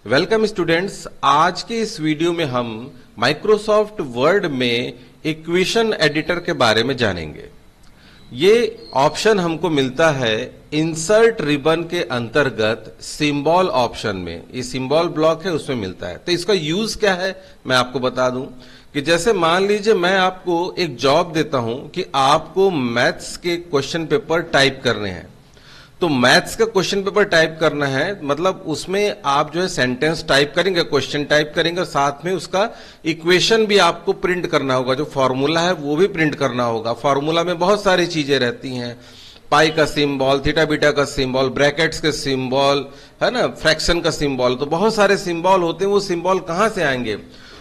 Welcome students. आज के इस वीडियो में हम माइक्रोसॉफ्ट वर्ड में इक्वेशन एडिटर के बारे में जानेंगे। ये ऑप्शन हमको मिलता है इंसर्ट रिबन के अंतर्गत सिंबल ऑप्शन में। ये सिंबल ब्लॉक है, उसमें मिलता है। तो इसका यूज क्या है मैं आपको बता दूं कि जैसे मान लीजिए मैं आपको एक जॉब देता हूं कि आपको मैथ्स के क्वेश्चन पेपर टाइप करने हैं। तो मैथ्स का क्वेश्चन पेपर टाइप करना है, मतलब उसमें आप जो है सेंटेंस टाइप करेंगे, क्वेश्चन टाइप करेंगे और साथ में उसका इक्वेशन भी आपको प्रिंट करना होगा। जो फॉर्मूला है वो भी प्रिंट करना होगा। फॉर्मूला में बहुत सारी चीजें रहती हैं, पाई का सिंबल, थीटा बीटा का सिंबल, ब्रैकेट्स के सिंबल, है ना, फ्रैक्शन का सिंबल। तो बहुत सारे सिंबल होते हैं। वो सिंबल कहां से आएंगे,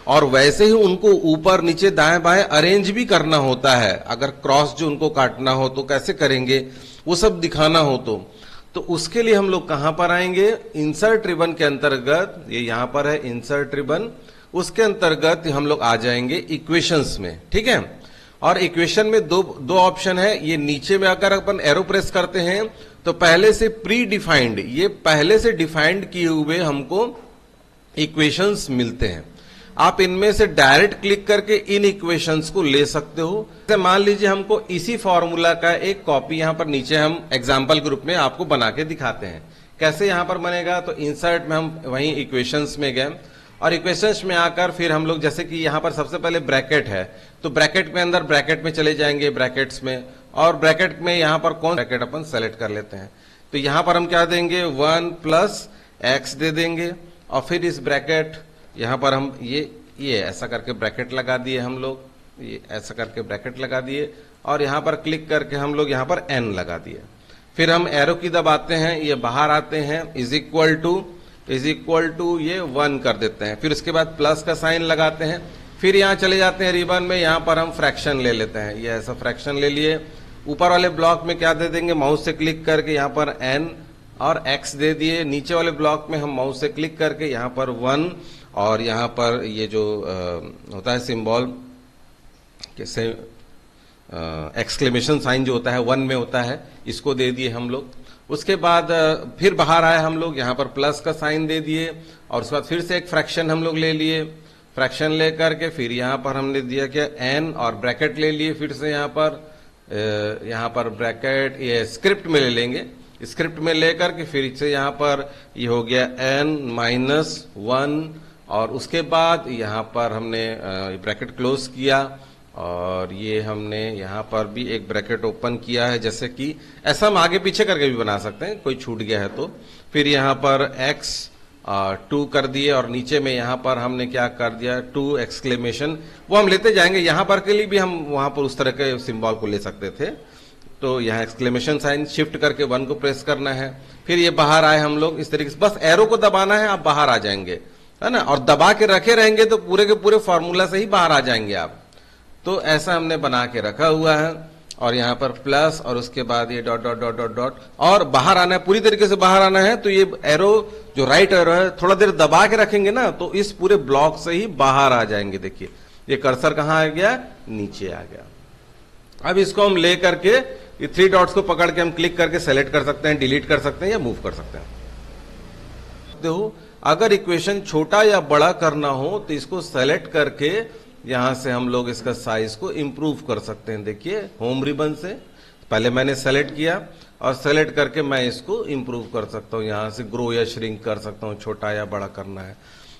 और वैसे ही उनको ऊपर नीचे दाएं बाएं अरेंज भी करना होता है। अगर क्रॉस जो उनको काटना हो तो कैसे करेंगे, वो सब दिखाना हो तो उसके लिए हम लोग कहां पर आएंगे, इंसर्ट रिबन के अंतर्गत। ये यहां पर है इंसर्ट रिबन, उसके अंतर्गत हम लोग आ जाएंगे इक्वेशंस में। ठीक है, और इक्वेशन में दो ऑप्शन है। ये नीचे में आकर अपन एरो प्रेस करते हैं तो पहले से प्री डिफाइंड, ये पहले से डिफाइंड किए हुए हमको इक्वेशंस मिलते हैं। आप इनमें से डायरेक्ट क्लिक करके इन इक्वेशंस को ले सकते हो। जैसे मान लीजिए हमको इसी फॉर्मूला का एक कॉपी यहां पर नीचे हम एग्जांपल ग्रुप में आपको बना के दिखाते हैं। कैसे यहां पर बनेगा, तो इंसर्ट में हम वहीं इक्वेशंस में गए और इक्वेशंस में आकर फिर हम लोग जैसे कि यहां पर सबसे पहले ब्रैकेट है तो ब्रैकेट में अंदर ब्रैकेट में चले जाएंगे, ब्रैकेट्स में, और ब्रैकेट में यहां पर कौन ब्रैकेट अपन सेलेक्ट कर लेते हैं। तो यहां पर हम क्या देंगे, 1 + x दे देंगे और फिर इस ब्रैकेट यहां पर हम ये ऐसा करके ब्रैकेट लगा दिए हम लोग, ये ऐसा करके ब्रैकेट लगा दिए और यहां पर क्लिक करके हम लोग यहां पर n लगा दिए। फिर हम एरो की दबाते हैं, ये बाहर आते हैं, इज इक्वल टू ये 1 कर देते हैं। फिर उसके बाद प्लस का साइन लगाते हैं। फिर यहां चले जाते हैं रिबन में, यहां पर हम फ्रैक्शन ले लेते हैं। ये ऐसा फ्रैक्शन ले लिए। ऊपर वाले ब्लॉक में क्या दे देंगे, माउस से क्लिक करके यहां पर n और x दे दिए। नीचे वाले ब्लॉक में हम माउस से क्लिक करके यहां पर 1 और यहां पर ये जो होता है सिंबल कैसे एक्सक्लेमेशन साइन जो होता है 1 में होता है, इसको दे दिए हम लोग। उसके बाद फिर बाहर आए हम लोग, यहां पर प्लस का साइन दे दिए और उसके बाद फिर से एक फ्रैक्शन हम लोग ले लिए। फ्रैक्शन लेकर के फिर यहां पर हमने दिया क्या, n और ब्रैकेट ले लिए। फिर से यहां पर ब्रैकेट ये स्क्रिप्ट में ले लेंगे, स्क्रिप्ट में लेकर के फिर से यहां पर ये हो गया n-1 और उसके बाद यहां पर हमने ब्रैकेट क्लोज किया और ये हमने यहां पर भी एक ब्रैकेट ओपन किया है। जैसे कि ऐसा हम आगे पीछे करके भी बना सकते हैं, कोई छूट गया है तो। फिर यहां पर x 2 कर दिए और नीचे में यहां पर हमने क्या कर दिया, 2 एक्सक्लेमेशन। वो हम लेते जाएंगे, यहां पर के लिए भी हम वहां पर उस तरह के सिंबल को ले सकते थे। तो यहाँ एक्सक्लेमेशन साइन शिफ्ट करके 1 को प्रेस करना है। फिर ये बाहर आए हम लोग इस तरीके से, बस एरो को दबाना है, आप बाहर आ जाएंगे, है ना, और दबा के रखे रहेंगे तो पूरे के पूरे फॉर्मूला से ही बाहर आ जाएंगे आप। तो ऐसा हमने बना के रखा हुआ है और यहाँ पर प्लस और उसके बाद ये dot dot dot dot dot और बाहर आना है, पूरी तरीके से बाहर आना है। तो ये एरो जो राइट एरो है थोड़ा देर दबा के रखेंगे ना तो इस पूरे ब्लॉक से ही बाहर आ जाएंगे। देखिए ये कर्सर कहाँ आ गया, नीचे आ गया। अब इसको हम ले करके ये 3 डॉट्स को पकड़ के हम क्लिक करके सेलेक्ट कर सकते हैं, डिलीट कर सकते हैं या मूव कर सकते हैं। देखो अगर इक्वेशन छोटा या बड़ा करना हो तो इसको सेलेक्ट करके यहां से हम लोग इसका साइज को इंप्रूव कर सकते हैं। देखिए होम रिबन से पहले मैंने सेलेक्ट किया और सेलेक्ट करके मैं इसको इंप्रूव कर सकता हूं, यहां से ग्रो या श्रिंक कर सकता हूं, छोटा या बड़ा करना है।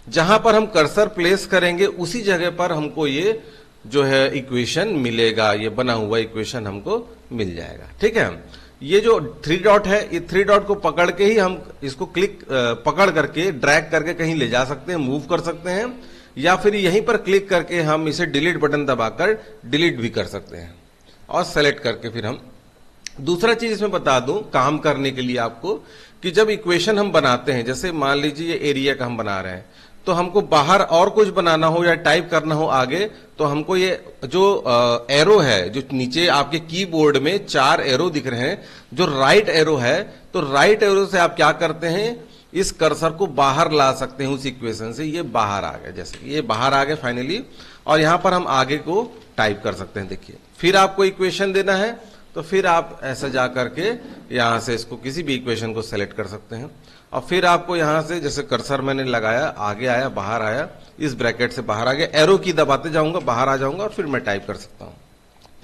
जहां पर हम कर्सर प्लेस करेंगे उसी जगह पर हमको ये जो है इक्वेशन मिलेगा, ये बना हुआ इक्वेशन हमको मिल जाएगा। ठीक है, ये जो 3 डॉट है, ये 3 डॉट को पकड़ के ही हम इसको पकड़ करके ड्रैग करके कहीं ले जा सकते हैं, मूव कर सकते हैं, या फिर यहीं पर क्लिक करके हम इसे डिलीट बटन दबाकर डिलीट भी कर सकते हैं और सेलेक्ट करके फिर हम दूसरा चीज इसमें बता दूं काम करने के लिए आपको कि जब इक्वेशन हम बनाते हैं, जैसे मान लीजिए ये एरिया का हम बना रहे हैं, तो हमको बाहर और कुछ बनाना हो या टाइप करना हो आगे, तो हमको ये जो एरो है, जो नीचे आपके कीबोर्ड में 4 एरो दिख रहे हैं, जो राइट एरो है, तो राइट एरो से आप क्या करते हैं, इस कर्सर को बाहर ला सकते हैं उस इक्वेशन से। ये बाहर आ गया, जैसे ये बाहर आ गया फाइनली, और यहां पर हम आगे को टाइप कर सकते हैं। देखिए फिर आपको इक्वेशन देना है तो फिर आप ऐसा जा करके यहां से इसको किसी भी इक्वेशन को सेलेक्ट कर सकते हैं और फिर आपको यहां से जैसे कर्सर मैंने लगाया, आगे आया, बाहर आया, इस ब्रैकेट से बाहर आ गया, एरो की दबाते जाऊंगा, बाहर आ जाऊंगा और फिर मैं टाइप कर सकता हूं।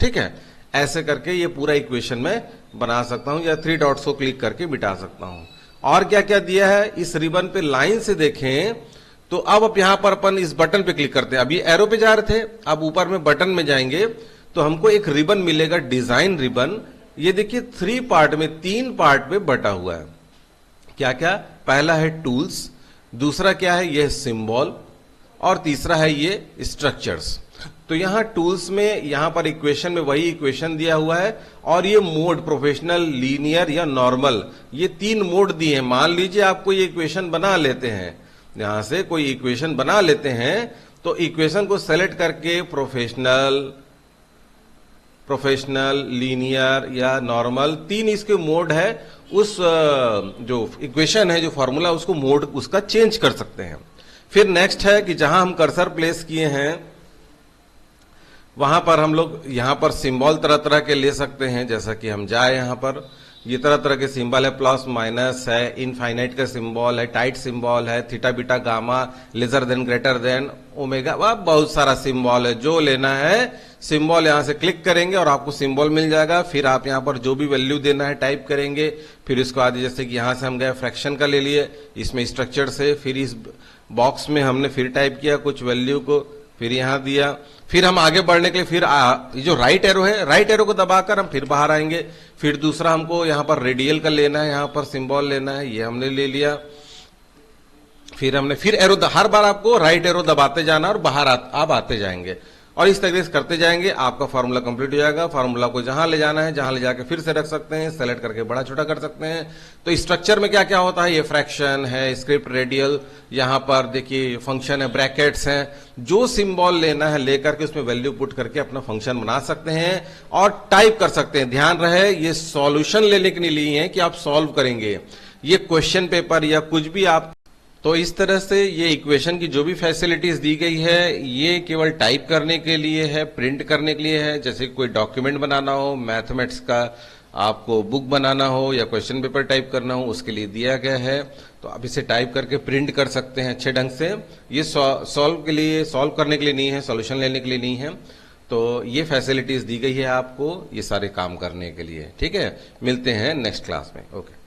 ठीक है, ऐसे करके ये पूरा इक्वेशन में बना सकता हूं, या 3 डॉट्स को क्लिक करके मिटा सकता हूं। और क्या क्या दिया है इस रिबन पे, लाइन से देखें तो अब यहां पर अपन इस बटन पे क्लिक करते हैं। अभी एरो पे जा रहे थे, अब ऊपर में बटन में जाएंगे तो हमको एक रिबन मिलेगा, डिजाइन रिबन। ये देखिए 3 पार्ट में, 3 पार्ट में बटा हुआ है। क्या क्या, पहला है टूल्स, दूसरा क्या है ये सिंबल, और तीसरा है ये स्ट्रक्चर्स। तो यहां टूल्स में, यहां पर इक्वेशन में वही इक्वेशन दिया हुआ है, और ये मोड प्रोफेशनल, लीनियर या नॉर्मल, ये 3 मोड दिए हैं। मान लीजिए आपको ये इक्वेशन बना लेते हैं, यहां से कोई इक्वेशन बना लेते हैं, तो इक्वेशन को सेलेक्ट करके प्रोफेशनल, लीनियर या नॉर्मल, 3 इसके मोड है। उस जो इक्वेशन है, जो फॉर्मूला, उसको मोड उसका चेंज कर सकते हैं। फिर नेक्स्ट है कि जहां हम कर्सर प्लेस किए हैं वहां पर हम लोग यहां पर सिंबल तरह तरह के ले सकते हैं। जैसा कि हम जाए, यहां पर ये तरह तरह के सिंबल है, प्लस माइनस है, इनफाइनाइट का सिंबल है, टाइट सिंबल है, theta beta gamma, lesser than greater than omega, वह बहुत सारा सिंबल है। जो लेना है सिंबल यहां से क्लिक करेंगे और आपको सिंबल मिल जाएगा। फिर आप यहां पर जो भी वैल्यू देना है टाइप करेंगे। फिर इसको आगे, जैसे कि यहां से हम गए फ्रैक्शन का ले लिए, इसमें स्ट्रक्चर से, फिर इस बॉक्स में हमने फिर टाइप किया कुछ वैल्यू को, फिर यहां दिया। फिर हम आगे बढ़ने के लिए फिर ये जो राइट एरो है, राइट एरो को दबाकर हम फिर बाहर आएंगे। फिर दूसरा हमको यहां पर रेडियल का लेना है, यहां पर सिंबल लेना है, ये हमने ले लिया। फिर एरो, हर बार आपको राइट एरो दबाते जाना और बाहर आप आते जाएंगे, और इस तरीके से करते जाएंगे। आपका फार्मूला कंप्लीट हो जाएगा। फार्मूला को जहां ले जाना है, जहां ले जाके फिर से रख सकते हैं, सेलेक्ट करके बड़ा छोटा कर सकते हैं। तो स्ट्रक्चर में क्या क्या होता है, ये फ्रैक्शन है, स्क्रिप्ट, रेडियल, यहां पर देखिए फंक्शन है, ब्रैकेट्स हैं। जो सिंबल लेना है लेकर के उसमें वैल्यू पुट करके अपना फंक्शन बना सकते हैं और टाइप कर सकते हैं। ध्यान रहे, ये सॉल्यूशन लेने के लिए है कि आप सॉल्व करेंगे, ये क्वेश्चन पेपर या कुछ भी आप। तो इस तरह से ये इक्वेशन की जो भी फैसिलिटीज दी गई है, ये केवल टाइप करने के लिए है, प्रिंट करने के लिए है। जैसे कोई डॉक्यूमेंट बनाना हो, मैथमेटिक्स का आपको बुक बनाना हो या क्वेश्चन पेपर टाइप करना हो, उसके लिए दिया गया है। तो आप इसे टाइप करके प्रिंट कर सकते हैं अच्छे ढंग से। ये सॉल्व करने के लिए नहीं है, सॉल्यूशन लेने के लिए नहीं है। तो ये फैसिलिटीज दी गई है आपको ये सारे काम करने के लिए। ठीक है, मिलते हैं नेक्स्ट क्लास में। ओके।